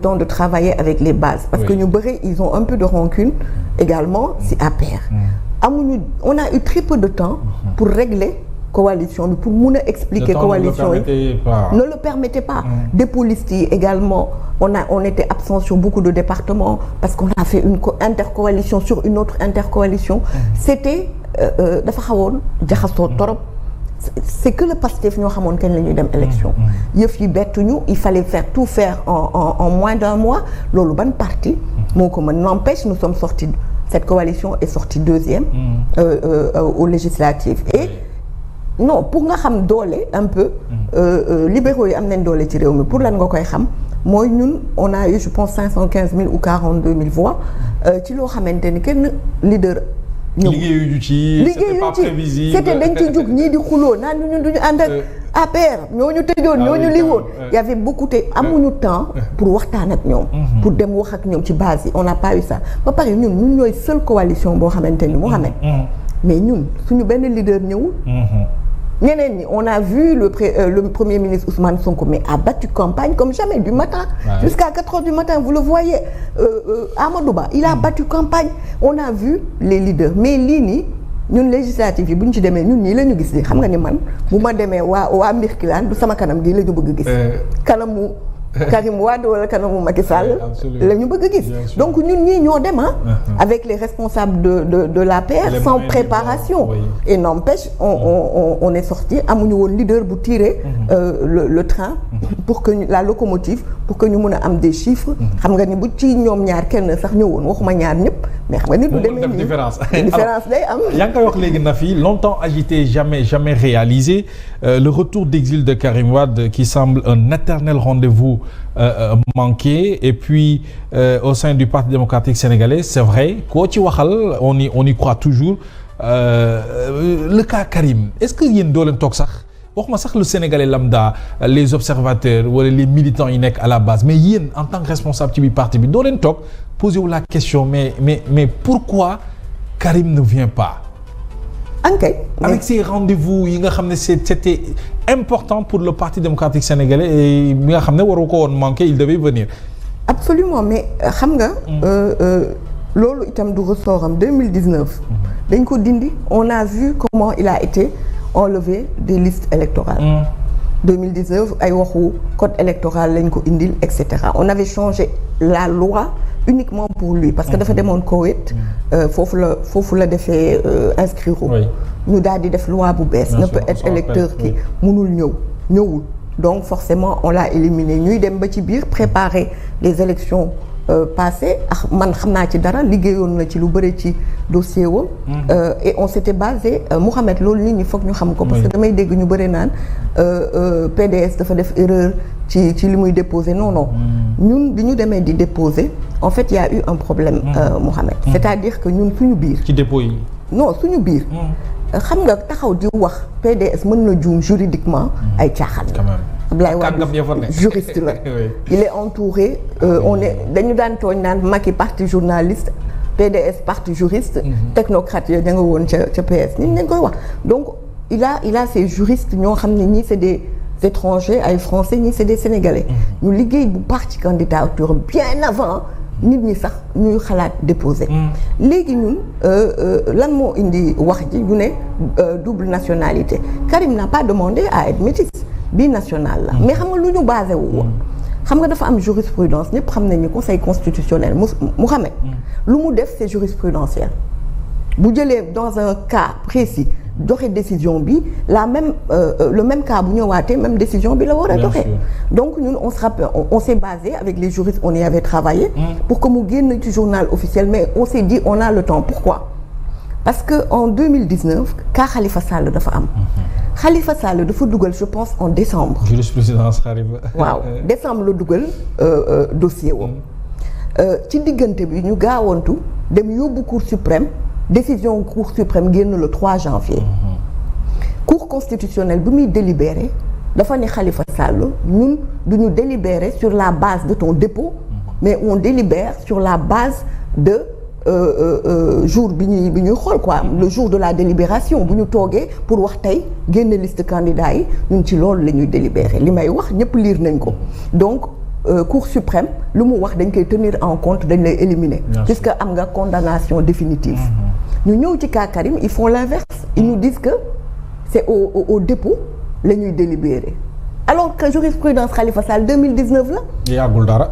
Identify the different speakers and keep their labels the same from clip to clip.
Speaker 1: temps de travailler avec les bases parce que ñu bëri ils ont un peu de rancune également si APR amuñu on a eu très peu de temps pour régler coalition bi pour mun a expliquer coalition yi ne le permettait pas dépôt liste yi également on était absent sur beaucoup de départements parce qu'on a fait une intercoalition sur une autre intercoalition c'était dafa xawoon jaxasoo torop c'est que le Pastef ñoo xamoon kañ la ñuy dem élection yëf yi bettuñu il fallait tout faire en moins d'un mois loolu ban parti moo ko mën n'empêche nous sommes sortis cette coalition est sortie deuxième aux législatives et non pour nga xam doole un peu libéraux yi am nañ doole ci réew mi pour lan nga koy xam mooy ñun on a eu je pense 515 000 ou 42 000 voix ci loo xamante ni kenn leader
Speaker 2: liggéeyuñu ci c'était pas prévisible
Speaker 1: c'était dañ ci jug ñii di xuloo naan ñun duñu ànd ak APR ñooñu tëjoon ñooñu li woon y avait beaucoup te amuñu temps pour waxtaan ak ñoom pour dem wax ak ñoom ci base yi on n'a pas eu ça ba pare ñun ñooy seule coalition boo xamante ni Mohamed mais ñun suñu benn leader ñëwul ñeneen ñi on a vu le premier ministre Ousmane Sonko mais a battu campagne comme jamais du matin jusqu'à 4 heures du matin vous le voyez Amadou Ba il a battu campagne on a vu les leaders mais lii nii ñun législative yi bu ñu ci demee ñun ñii la ñu gis di xam nga ni man bu ma demee waa Mbirkilaan du sama kanam gi la ñu bëgg gis kanamu Karim Wade wala kanamu Macky Sall la ñu bëgg a gis donc ñun ñii ñoo dem avec les responsables de l'APR sans préparation et n'empêche on est sorti amuñu woon leader bu tirer le train pour que la locomotive pour que ñu mun a am des chiffres xam nga ni bu ci ñoom ñaar kenn sax ñëwoon waxuma ñaar ñëpp mais xam nga ni du demee nii différence day am
Speaker 2: yaa ngi koy wax léegi na fi longtemps agité jamais réalisé le retour d'exil de Karim Wade qui semble un éternel rendez-vous manqué et puis au sein du Parti démocratique sénégalais c'est vrai koo ci waxal on y croit toujours le cas Karim est-ce que yéen doo leen toog sax waxuma sax le Sénégalais lambda les observateurs wala les militants yi nekk à la base mais yéen en tant que responsable ci biir parti bi doo leen toog posez-vous la question mais pourquoi Karim ne vient pas avec ces rendez-vous yi nga xam ne c'était important pour le Parti démocratique sénégalais et mi nga xam ne waru ko woon manquer il devait venir
Speaker 1: absolument mais xam nga loolu itam du ressort am 2019 dañ ko dindi on a vu comment il a été enlevé des listes électorales 2019 ay waxu code électoral lañ ko indil et cetera on avait changé la loi uniquement pour lui parce que dafa demoon Koweït foofu la defee inscrire ñu daal di def loi bu bees ne peut être électeur ki mënul ñëwul donc forcément on l'a éliminé ñuy dem ba ci biir préparer les élections passées man xam naa ci dara liggéeyoon na ci lu bëri ci dossier wam et on s'était basé Mohamed loolu nit ñi foog ñu xam ko parce que damay dégg ñu bëri naan PDS dafa def erreur ci li muy déposer non ñun bi ñu demee di déposer en fait il y a eu un problème Mohamed c'est-à-dire que ñun suñu biir
Speaker 2: ci dépôt yi
Speaker 1: non suñu biir xam nga taxaw di wax PDS mën na juum juridiquement ay caaxaan Abdoulaye Wade juriste la il est entouré dañu daan tooñ naan Macky parti journaliste PDS parti juriste technocrate yooyu da nga woon ca PS ni dañ koy wax donc il a ces juristes ñoo xam ne ñii c'est des étrangers ay français ñii c'est des sénégalais ñu liggéey bu baax ci candidature bien avant nit ñi sax ñuy xalaat déposer léegi ñun lan moo indi wax ji ñu ne double nationalité Karim n'a pas demandé à être métis binational la mais xam nga lu ñu basé wu woon xam nga dafa am jurisprudence ñëpp xam nañu conseil constitutionnel Mohamed lu mu def c'est jurisprudentiel bu jëlee dans un cas précis joxe décision bi le même cas bu ñëwaatee même décision bi la war a joxe donc ñun on se rappelle on s'est basé avec les juristes on y avait travaillé pour que mu génn ci journal officiel mais on s'est dit on a le temps pourquoi parce que en 2019 cas Khalifa Sall dafa am Khalifa Sall dafa dugal je pense en décembre
Speaker 2: jurisprudence arrive
Speaker 1: waaw décembre la dugal dossier wam ci diggante bi ñu gaawantu dem yóbbu cour suprême décision cour suprême génn le 3 janvier cour constitutionnelle bi muy délibéré dafa ne Khalifa Sall ñun duñu délibérer sur la base de ton dépôt mais on délibère sur la base de jour bi ñuy xool quoi le jour de la délibération bu ñu toogee pour wax tey génne liste candidats yi ñun ci loolu la ñuy délibérer li may wax ñëpp lire nañ ko donc Cour suprême lu mu wax dañ koy tenir en compte dañ lay éliminer puisque am nga condamnation définitive ñu ñëw ci cas Karim ils font l'inverse ils nous disent que c'est au dépôt la ñuy délibérer alors que jurisprudence Khalifa Sall 2019 la
Speaker 2: yàggul dara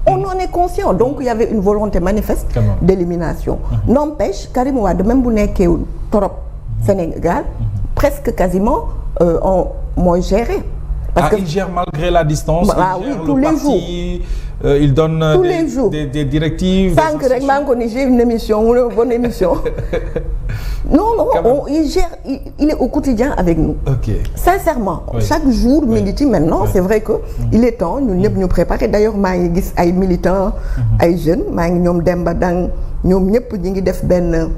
Speaker 1: on en est conscient donc il y avait une volonté manifeste d'élimination n'empêche Karim Wade même bu nekkee torop Sénégal presque quasiment mooy géré parce que
Speaker 2: il gère malgré la distance
Speaker 1: oui tous les jours
Speaker 2: il donne
Speaker 1: tous les jours
Speaker 2: des directives
Speaker 1: sànq rek maa ngi ko ni j'ai une émission une bonne émission non il gère il est au quotidien avec nous sincèrement chaque jour mi ngi ci maintenant c'est vrai que il est temps ñun ñëpp ñu préparer d'ailleurs maa ngi gis ay militants ay jeunes maa ngi ñoom Demba Dang ñoom ñëpp ñi ngi def benn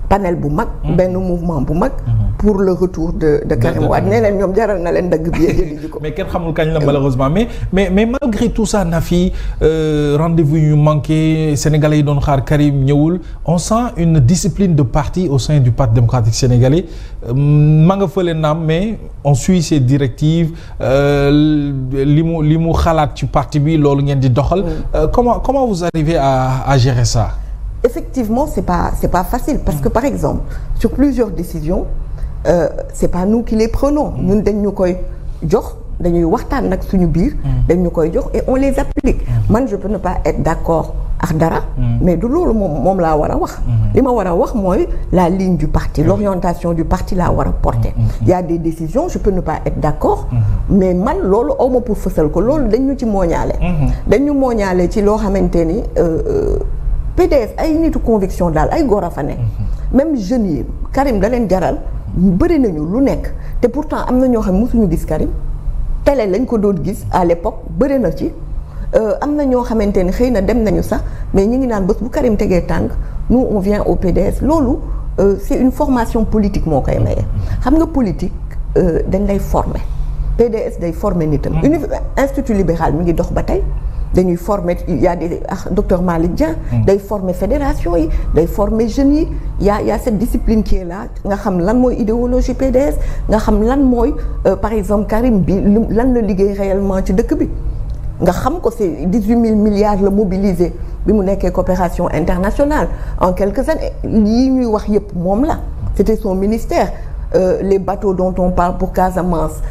Speaker 1: panel bu mag benn mouvement bu mag pour le retour de Karim Wade nee leen ñoom jaral na leen dagg bi jëli ji ko
Speaker 2: mais kenn xamul kañ la malheureusement mais malgré tout ça Nafi rendez-vous yu manqué sénégalais yi doon xaar Karim ñëwul on sent une discipline de parti au sein du Parti démocratique sénégalais ma nga fële naam mais on suit ses directives li mu xalaat ci parti bi loolu ngeen di doxal comment vous arrivez à gérer ça?
Speaker 1: Effectivement c'est pas facile parce que par exemple sur plusieurs décisions c'est pas nous qui les prenons ñun dañ ñu koy jox dañuy waxtaan nag suñu biir dañ ñu koy jox et on les applique man je peux ne pas être d'accord ak dara mais du loolu moom laa war a wax li ma war a wax mooy la ligne du parti l'orientation du parti laa war a porter il y a des décisions je peux ne pas être d'accord mais man loolu awma pour fësal ko loolu dañ ñu ci mooñaale dañ ñu mooñaale ci loo xamante ni PDS ay nitu conviction daal ay góor a fa nekk même jeunes yi Karim da leen jaral bëri nañu lu nekk te pourtant am na ñoo xam ne mosuñu gis Karim télé lañ ko doon gis à l'époque bëri na ci am na ñoo xamante ni xëy na dem nañu sax mais ñu ngi naan bés bu Karim tegee tànk nous on vient au PDS loolu c'est une formation politique moo koy maye xam nga politique dañ lay former PDS day former nitam institut libéral mi ngi dox ba tey dañuy former il y a des docteur Malick Dia day former fédération yi day former jeunes yi y a cette discipline qui est là nga xam lan mooy idéologie PDS nga xam lan mooy par exemple Karim bi lan la liggéey réellement ci dëkk bi nga xam ko c'est 18 000 milliards la mobilisé bi mu nekkee coopération internationale en quelques années yi ñuy wax yëpp moom la c'était son ministère les bateaux dont on parle pour Casamance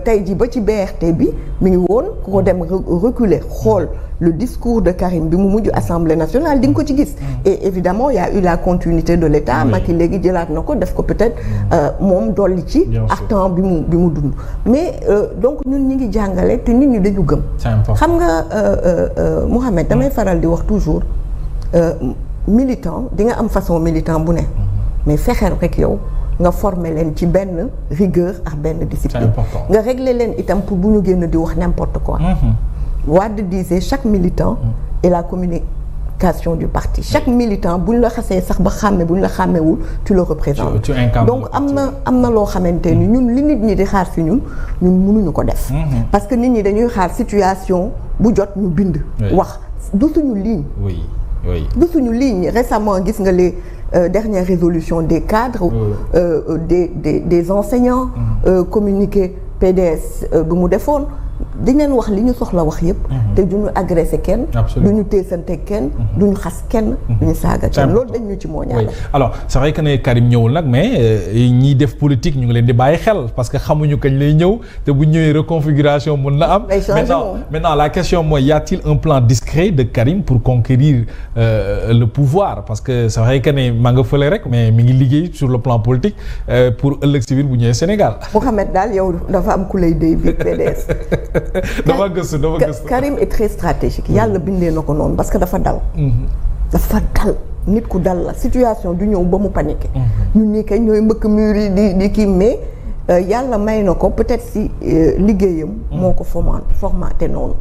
Speaker 1: tey jii ba ci BRT bi mi ngi woon ku ko dem reculer xool le discours de Karim bi mu mujj Assemblée nationale di nga ko ci gis et évidemment il y a eu la continuité de l'État Macky léegi jëlaat na ko def ko peut-être moom dolli ci ak temps bi mu dund mais donc ñun ñi ngi jàngale te nit ñi dañu gëm xam nga Mouhamed damay faral di wax toujours militant di nga am façon militant bu ne mais fexeel rek yow nga former leen ci benn rigueur ak benn discipline nga régler leen itam pour bu ñu génn di wax n'importe quoi Wade disait chaque militant est la communication du parti chaque militant bu ñu la xasee sax ba xàmme bu ñu la xàmmewul tu le représentes donc am na loo xamante ni ñun li nit ñi di xaar si ñun mënuñu ko def parce que nit ñi dañuy xaar situation bu jot ñu bind wax du suñu ligne du suñu ligne récemment gis nga les dernière résolution des cadres des enseignants communiqué PDS bu mu defoon dañ leen wax li ñu soxla wax yëpp te duñu agressé kenn duñu teesante kenn duñu xas kenn duñu saaga kenn loolu dañ ñu ci moo ñaale
Speaker 2: alors c'est vrai que ne Karim ñëwul nag mais ñiy def politique ñu ngi leen di bàyyi xel parce que xamuñu kañ lay ñëw te bu ñëwee reconfiguration mën na am maintenant la question mooy y a-t-il un plan discret de Karim pour conquérir le pouvoir parce que c'est vrai que ne maa nga fële rek mais mi ngi liggéey sur le plan politique pour ëllëg si biir bu ñëwee Sénégal
Speaker 1: Mouhamed daal yow dafa am ku lay déy bi PDS
Speaker 2: dama gëstu
Speaker 1: Karim est très stratégique yàlla bindee na ko noonu parce que dafa dal nit ku dal la situation du ñëw ba mu paniqué ñun ñi kay ñooy mbëkk mur yi di kii mais yàlla may na ko peut-être si liggéeyam moo ko formaté noonu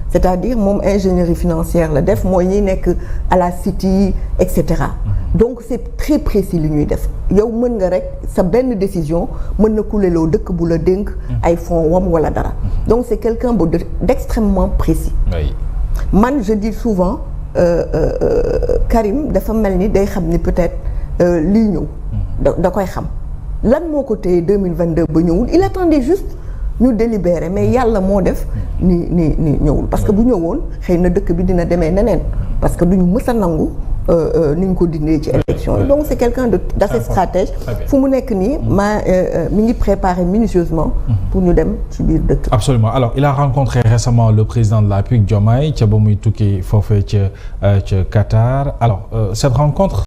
Speaker 1: c'est-à-dire moom ingénierie financière la def mooy ñi nekk à la City et cetera donc c'est très précis li ñuy def yow mën nga rek sa benn décision mën na kuleloo dëkk bu la dénk ay fonds wam wala dara donc c'est quelqu'un d'extrêmement précis man je dis souvent Karim dafa mel ni day xam ni peut-être lii ñëw da koy xam lan moo ko téye 2022 ba ñëwul il attendait juste ñu délibéré mais yàlla moo def ni ñëwul parce que bu ñëwoon xëy na dëkk bi dina demee neneen parce que duñu mës a nangu ni ñu ko dindee ci élection yi donc c'est quelqu'un d'assez stratège fu mu nekk nii mi ngi préparé minutieusement pour ñu dem ci biir dëkk.
Speaker 2: Absolument. Alors il a rencontré récemment le président de la République Diomaye ca ba muy tukki foofee ca Qatar alors cette rencontre